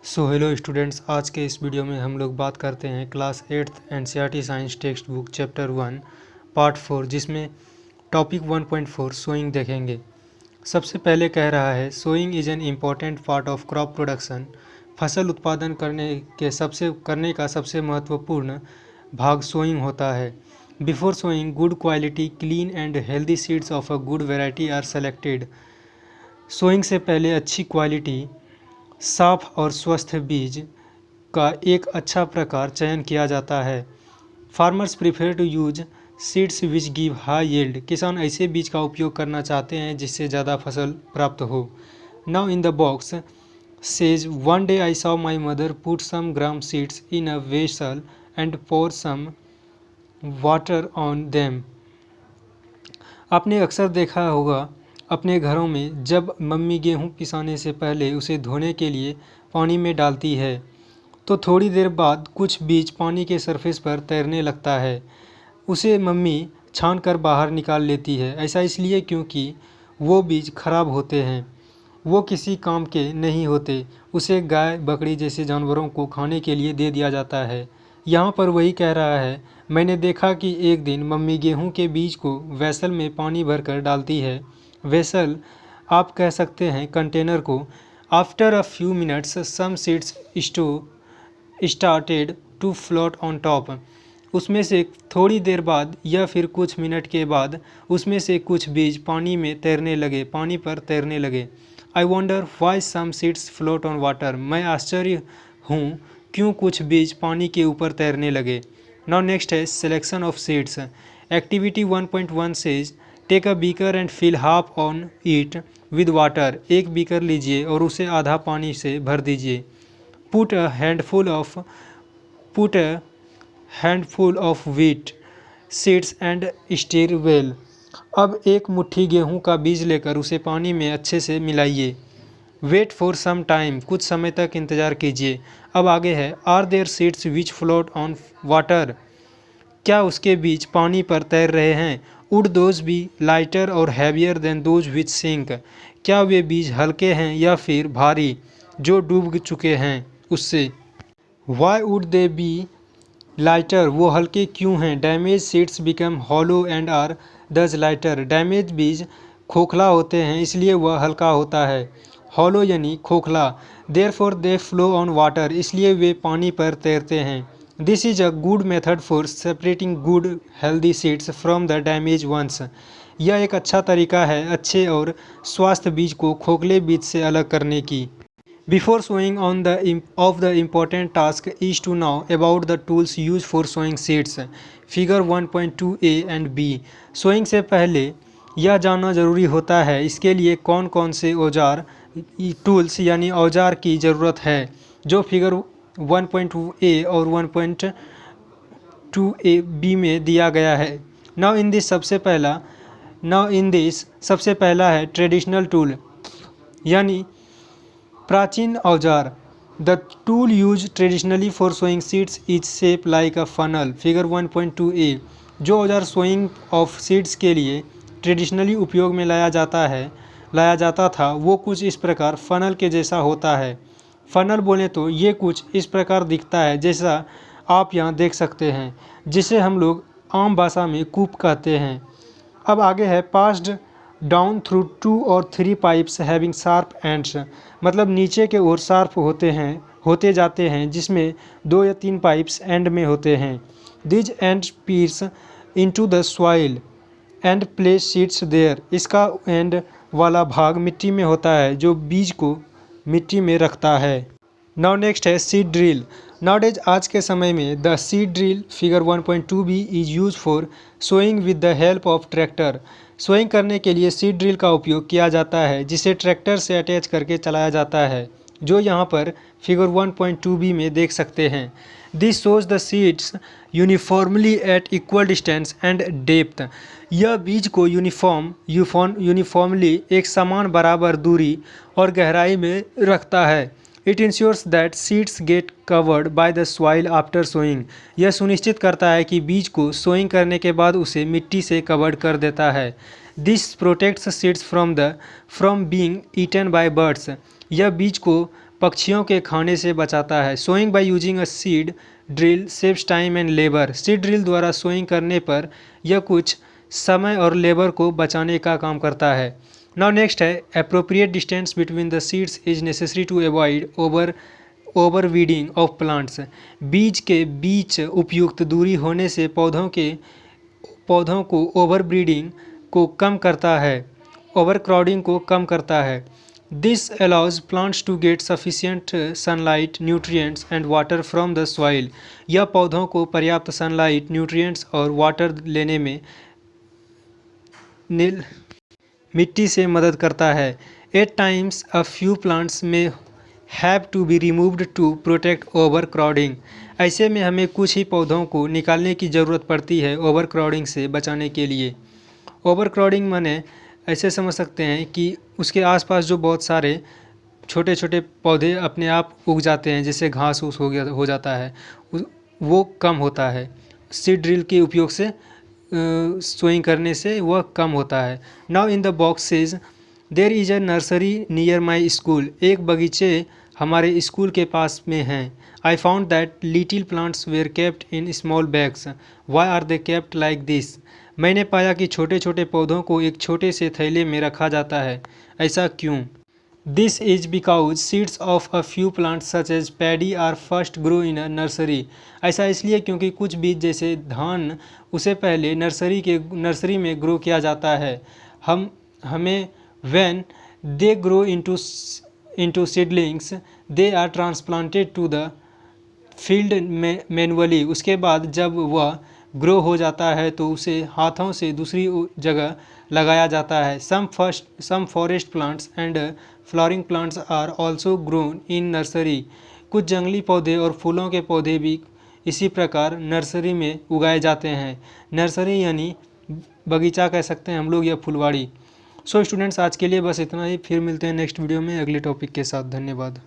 Hello students, आज के इस वीडियो में हम लोग बात करते हैं class 8th NCERT science text book chapter 1 part 4, जिसमें टॉपिक 1.4 सोइंग देखेंगे। सबसे पहले कह रहा है sowing is an important part of crop production. फसल उत्पादन करने का सबसे महत्वपूर्ण भाग सोइंग होता है। Before sowing good quality clean and healthy seeds of a good variety are selected. Sowing से पहले अच्छी क्वालिटी साफ और स्वस्थ बीज का एक अच्छा प्रकार चयन किया जाता है। Farmers prefer to use seeds which give high yield. किसान ऐसे बीज का उपयोग करना चाहते हैं जिससे ज़्यादा फसल प्राप्त हो। Now in the box says one day I saw my mother put some gram seeds in a vessel and pour some water on them. आपने अक्सर देखा होगा अपने घरों में जब मम्मी गेहूं पिसाने से पहले उसे धोने के लिए पानी में डालती है तो थोड़ी देर बाद कुछ बीज पानी के सरफेस पर तैरने लगता है। उसे मम्मी छान कर बाहर निकाल लेती है। ऐसा इसलिए क्योंकि वो बीज खराब होते हैं, वो किसी काम के नहीं होते। उसे गाय बकरी जैसे जानवरों को खाने के लिए दे दिया जाता है। यहाँ पर वही कह रहा है, मैंने देखा कि एक दिन मम्मी गेहूं के बीज को वेसल में पानी भरकर डालती है। वेसल आप कह सकते हैं कंटेनर को। After a few minutes some seeds started to float on top. उसमें से थोड़ी देर बाद या फिर कुछ मिनट के बाद उसमें से कुछ बीज पानी पर तैरने लगे। I wonder why some seeds float on water. मैं आश्चर्य हूँ क्यों कुछ बीज पानी के ऊपर तैरने लगे। नाउ नेक्स्ट है selection of seeds. Activity 1.1 says take a beaker and fill half on it with water. एक बीकर लीजिए और उसे आधा पानी से भर दीजिए। Put a handful of wheat seeds and stir well. अब एक मुट्ठी गेहूं का बीज लेकर उसे पानी में अच्छे से मिलाइए। वेट फॉर सम टाइम, कुछ समय तक इंतज़ार कीजिए। अब आगे है are there seeds which float on water. क्या उसके बीज पानी पर तैर रहे हैं। वुड दोज बी लाइटर और heavier than those which sink. क्या वे बीज हल्के हैं या फिर भारी जो डूब चुके हैं उससे। Why would they be lighter, वो हल्के क्यों हैं। Damage seeds become hollow and are thus lighter. Damage बीज खोखला होते हैं इसलिए वह हल्का होता है। हॉलो यानी खोखला। Therefore they float on water, इसलिए वे पानी पर तैरते हैं। This is a good method for separating good healthy seeds from the damage ones. यह एक अच्छा तरीका है अच्छे और स्वास्थ्य बीज को खोखले बीज से अलग करने की। Before sowing on the important task is to know about the tools use for sowing seeds. Figure 1.2a and B. Sowing से पहले यह जानना जरूरी होता है इसके लिए कौन कौन से औजार टूल्स यानी औजार की ज़रूरत है, जो फिगर 1.2a और 1.2ab में दिया गया है। नाउ इन दिस सबसे पहला है ट्रेडिशनल टूल यानी प्राचीन औजार। The tool use traditionally for sowing seeds is shape like a funnel. Figure 1.2a। जो औजार सोइंग ऑफ सीड्स के लिए ट्रेडिशनली उपयोग में लाया जाता था वो कुछ इस प्रकार फनल के जैसा होता है। फनल बोले तो ये कुछ इस प्रकार दिखता है जैसा आप यहाँ देख सकते हैं, जिसे हम लोग आम भाषा में कूप कहते हैं। अब आगे है passed down through 2 or 3 pipes having sharp ends. मतलब नीचे के ओर शार्प होते जाते हैं जिसमें 2 या 3 पाइप्स एंड में होते हैं। These ends pierce into the soil and place seeds there. इसका एंड वाला भाग मिट्टी में होता है जो बीज को मिट्टी में रखता है। नाउ नेक्स्ट है सीड ड्रिल। नाउडेज आज के समय में the seed drill figure 1.2b is use for sowing with the help of tractor. Sowing करने के लिए सीड ड्रिल का उपयोग किया जाता है जिसे ट्रैक्टर से अटैच करके चलाया जाता है, जो यहाँ पर फिगर 1.2b में देख सकते हैं। This shows the seeds uniformly eight equal distance and depth. यह बीज को यूनिफॉर्मली एक समान बराबर दूरी और गहराई में रखता है। It ensures that seeds get covered by the soil after sowing. यह सुनिश्चित करता है कि बीज को सोइंग करने के बाद उसे मिट्टी से कवर्ड कर देता है। This protects seeds from being eaten by birds. यह बीज को पक्षियों के खाने से बचाता है। Sowing by using a seed drill saves time and labour. Seed drill द्वारा सोइंग करने पर यह कुछ समय और लेबर को बचाने का काम करता है। नाउ नेक्स्ट है appropriate distance between the seeds is necessary to avoid overweeding of plants. बीज के बीच उपयुक्त दूरी होने से पौधों को ओवरब्रीडिंग को कम करता है, ओवरक्राउडिंग को कम करता है। This allows plants to get sufficient sunlight, nutrients and water from the soil. यह पौधों को पर्याप्त सनलाइट, न्यूट्रिएंट्स और वाटर लेने में मिट्टी से मदद करता है। At times a few plants में have to be removed to protect overcrowding. ऐसे में हमें कुछ ही पौधों को निकालने की ज़रूरत पड़ती है ओवर क्राउडिंग से बचाने के लिए। ओवर क्राउडिंग माने ऐसे समझ सकते हैं कि उसके आसपास जो बहुत सारे छोटे छोटे पौधे अपने आप उग जाते हैं, जैसे घास फूस हो जाता है, वो कम होता है। सीड ड्रिल के उपयोग से सोइंग करने से वह कम होता है। Now in the boxes there is a nursery near my school. एक बगीचे हमारे स्कूल के पास में हैं। I found that little plants were kept in small bags. Why are they kept like this. मैंने पाया कि छोटे छोटे पौधों को एक छोटे से थैले में रखा जाता है। ऐसा क्यों? This is because seeds of a few plants such as paddy are first grow in a nursery. ऐसा इसलिए क्योंकि कुछ बीज जैसे धान उसे पहले नर्सरी में ग्रो किया जाता है। हमें when they grow into seedlings they are transplanted to the field manually। उसके बाद जब वह ग्रो हो जाता है तो उसे हाथों से दूसरी जगह लगाया जाता है। some forest plants and flowering plants are also grown in nursery। कुछ जंगली पौधे और फूलों के पौधे भी इसी प्रकार नर्सरी में उगाए जाते हैं। नर्सरी यानी बगीचा कह सकते हैं हम लोग, या फुलवाड़ी। सो स्टूडेंट्स, आज के लिए बस इतना ही। फिर मिलते हैं नेक्स्ट वीडियो में अगले टॉपिक के साथ। धन्यवाद।